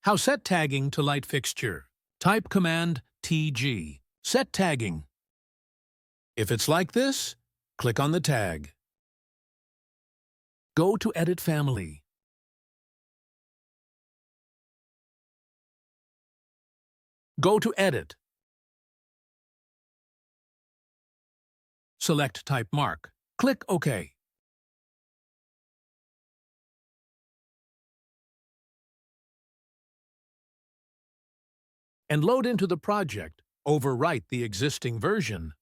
How set tagging to light fixture. Type command TG. Set tagging. If it's like this, click on the tag. Go to Edit Family. Go to Edit. Select Type Mark. Click OK. And load into the project. Overwrite the existing version.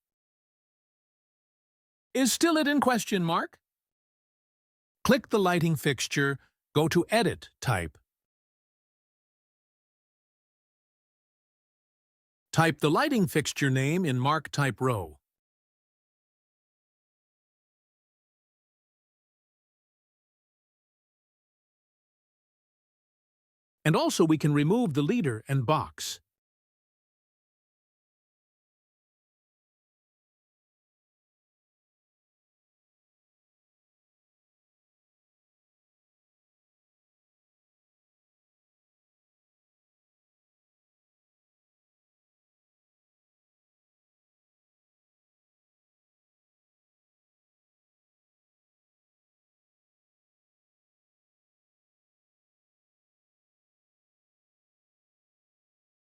Is still it in question mark? Click the lighting fixture, go to Edit Type. Type the lighting fixture name in Mark Type row. And also we can remove the leader and box.